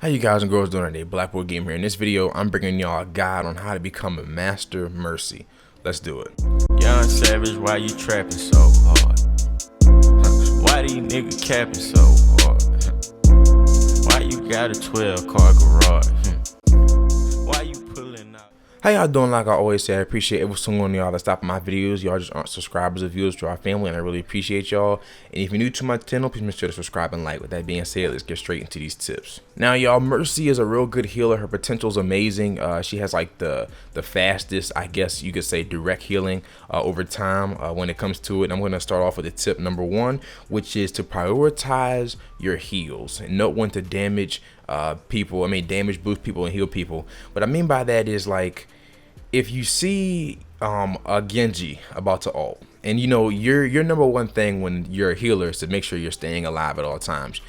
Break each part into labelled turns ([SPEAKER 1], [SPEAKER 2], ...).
[SPEAKER 1] How you guys and girls doing today? Blackboy Game here. In this video, I'm bringing y'all a guide on how to become a master Mercy. Let's do it.
[SPEAKER 2] Young Savage, why you trapping so hard? Why these niggas capping so hard? Why you got a 12-car garage? Why you pulling out?
[SPEAKER 1] How y'all doing? Like I always say, I appreciate every single one of y'all that stop my videos. Y'all just aren't subscribers or viewers to our family, and I really appreciate y'all. And if you're new to my channel, please make sure to subscribe and like. With that being said, let's get straight into these tips. Now, y'all, Mercy is a real good healer. Her potential is amazing. She has like the fastest, I guess you could say, direct healing over time when it comes to it. I'm going to start off with the tip number one, which is to prioritize your heals and know when to damage people. I mean, damage boost people and heal people. What I mean by that is, like, if you see a Genji about to ult, and you know your number one thing when you're a healer is to make sure you're staying alive at all times.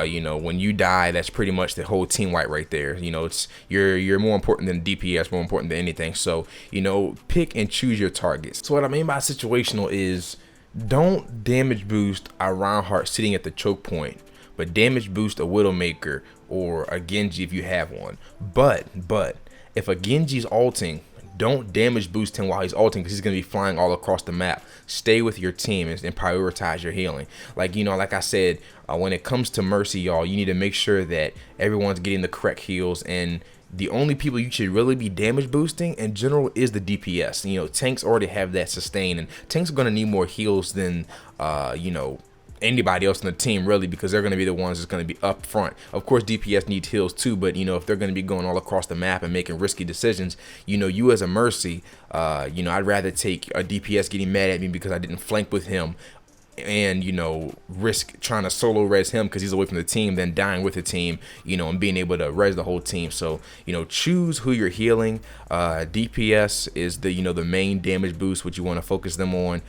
[SPEAKER 1] You know, when you die, that's pretty much the whole team wipe right there. You know, it's you're more important than DPS, more important than anything. So, you know, pick and choose your targets. So what I mean by situational is don't damage boost a Reinhardt sitting at the choke point, but damage boost a Widowmaker or a Genji if you have one. But if a Genji's ulting, don't damage boost him while he's ulting, because he's going to be flying all across the map. Stay with your team and prioritize your healing. Like, you know, like I said, when it comes to Mercy, y'all, you need to make sure that everyone's getting the correct heals, and the only people you should really be damage boosting in general is the DPS. You know, tanks already have that sustain, and tanks are going to need more heals than, you know, anybody else on the team, really, because they're going to be the ones that's going to be up front. Of course, DPS needs heals too, but you know, if they're going to be going all across the map and making risky decisions, you know, you as a Mercy, you know, I'd rather take a DPS getting mad at me because I didn't flank with him and, you know, risk trying to solo res him because he's away from the team than dying with the team, you know, and being able to res the whole team. So, you know, choose who you're healing. DPS is the, you know, the main damage boost, which you want to focus them on.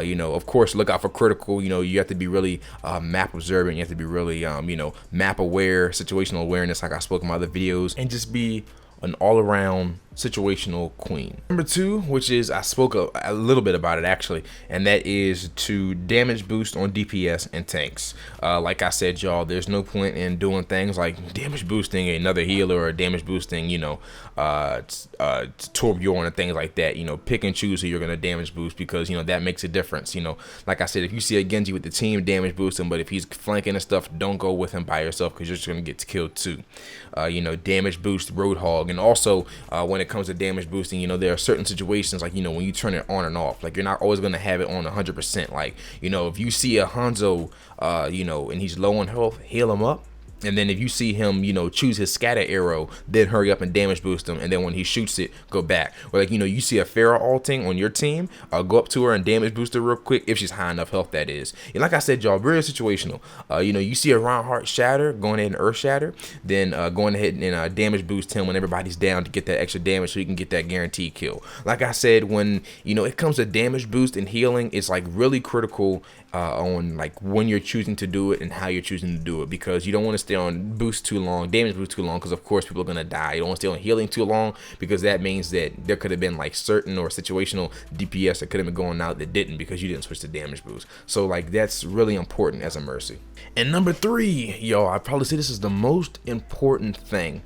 [SPEAKER 1] You know, of course, look out for critical. You know, you have to be really map observant. You have to be really, you know, map aware, situational awareness, like I spoke in my other videos, and just be an all-around situational queen. Number two, which is, I spoke a little bit about it actually, and that is to damage boost on DPS and tanks. Like I said, y'all, there's no point in doing things like damage boosting another healer or damage boosting, you know, Torbjorn and things like that. You know, pick and choose who you're gonna damage boost, because you know that makes a difference. You know, like I said, if you see a Genji with the team, damage boost him, but if he's flanking and stuff, don't go with him by yourself, because you're just gonna get killed too. You know, damage boost Roadhog. And also when it comes to damage boosting, you know, there are certain situations, like, you know, when you turn it on and off, like, you're not always going to have it on 100%. Like, you know, if you see a Hanzo, you know, and he's low on health, heal him up. And then if you see him, you know, choose his scatter arrow, then hurry up and damage boost him. And then when he shoots it, go back. Or like, you know, you see a Pharah ulting on your team, go up to her and damage boost her real quick, if she's high enough health, that is. And like I said, y'all, very situational. You know, you see a Reinhardt shatter, going ahead and earth shatter, then going ahead and damage boost him when everybody's down to get that extra damage so you can get that guaranteed kill. Like I said, when, you know, it comes to damage boost and healing, it's like really critical on like when you're choosing to do it and how you're choosing to do it, because you don't want to stay on boost too long, damage boost too long, because of course people are gonna die. You don't want to stay on healing too long, because that means that there could have been like certain or situational DPS that could have been going out that didn't, because you didn't switch to damage boost. So like, that's really important as a Mercy. And number three, y'all, I probably say this is the most important thing.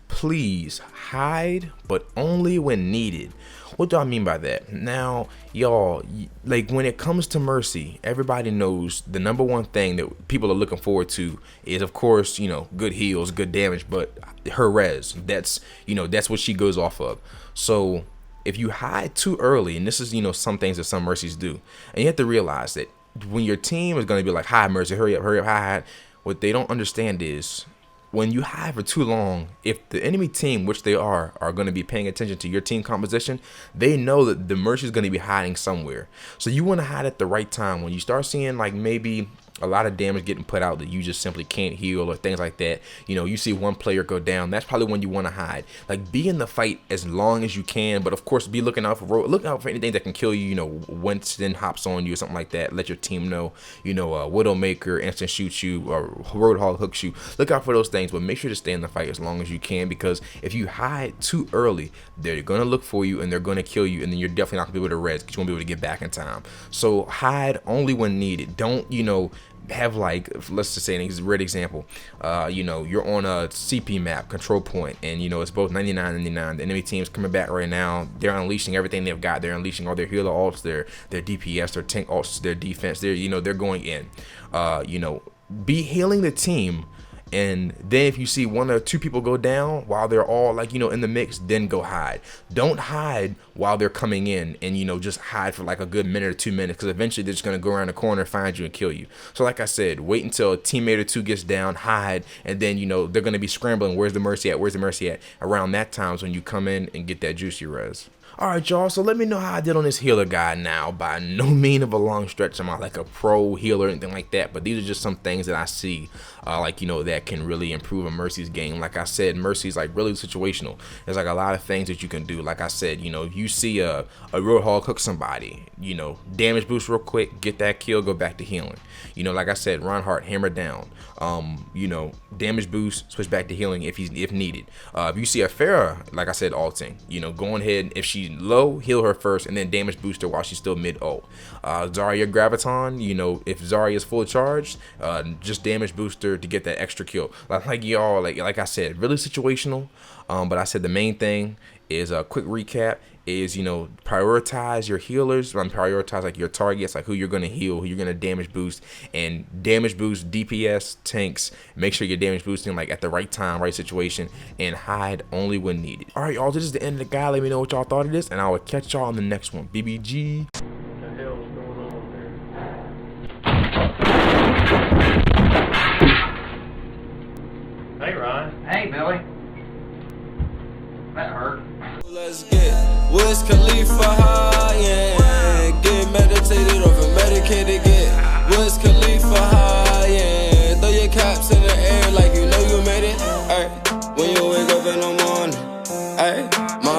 [SPEAKER 1] Please hide, but only when needed. What do I mean by that? Now, y'all, like, when it comes to Mercy, everybody knows the number one thing that people are looking forward to is, of course, you know, good heals, good damage, but her res, that's, you know, that's what she goes off of. So if you hide too early, and this is, you know, some things that some Mercies do, and you have to realize that when your team is going to be like, hi Mercy, hurry up, hide, what they don't understand is, when you hide for too long, if the enemy team, which they are going to be paying attention to your team composition, they know that the Mercy is going to be hiding somewhere. So you want to hide at the right time. When you start seeing like maybe a lot of damage getting put out that you just simply can't heal or things like that, you know, you see one player go down, that's probably when you want to hide. Like, be in the fight as long as you can, but of course be looking out for anything that can kill you. You know, Winston hops on you or something like that, let your team know. You know, Widowmaker instant shoots you, or Roadhog hooks you. Look out for those things, but make sure to stay in the fight as long as you can, because if you hide too early, they're gonna look for you and they're gonna kill you, and then you're definitely not gonna be able to res, because you won't be able to get back in time. So hide only when needed. Don't, you know, have like, let's just say a red example, you're on a CP map, control point, and it's both 99-99. The enemy team's coming back right now. They're unleashing everything they've got. They're unleashing all their healer ults, their DPS, their tank ults, their defense. They're going in. Be healing the team. And then if you see one or two people go down while they're all in the mix, then go hide. Don't hide while they're coming in, and just hide for like a good minute or 2 minutes, because eventually they're just going to go around the corner, find you, and kill you. So like I said, wait until a teammate or two gets down, hide, and then they're going to be scrambling. Where's the Mercy at? Where's the Mercy at? Around that time's when you come in and get that juicy res. Alright, y'all, so let me know how I did on this healer guide now. By no mean of a long stretch am I like a pro healer or anything like that, but these are just some things that I see that can really improve a Mercy's game. Like I said, Mercy's like really situational. There's like a lot of things that you can do. Like I said, you see a Roadhog hook somebody, damage boost real quick, get that kill, go back to healing. Like I said, Reinhardt, hammer down. Damage boost, switch back to healing if needed. If you see a Pharah, like I said, ulting, go ahead, if she's low, heal her first, and then damage boost her while she's still mid ult. Zarya Graviton, if Zarya is full charged, just damage boost her to get that extra kill. Like I said, really situational. But I said the main thing is a quick recap is prioritize your healers, prioritize like your targets, like who you're gonna heal, who you're gonna damage boost, and damage boost DPS tanks. Make sure you're damage boosting like at the right time, right situation, and hide only when needed. All right, y'all, this is the end of the guide. Let me know what y'all thought of this, and I will catch y'all on the next one. BBG.
[SPEAKER 3] What the hell's going on there? Hey, Ryan.
[SPEAKER 4] Hey, Billy. That hurt.
[SPEAKER 5] Let's get Wiz Khalifa high, yeah. Get meditated over medicated, get Wiz Khalifa high, yeah. Throw your caps in the air like you know you made it. Ay, when you wake up in the morning, ay, my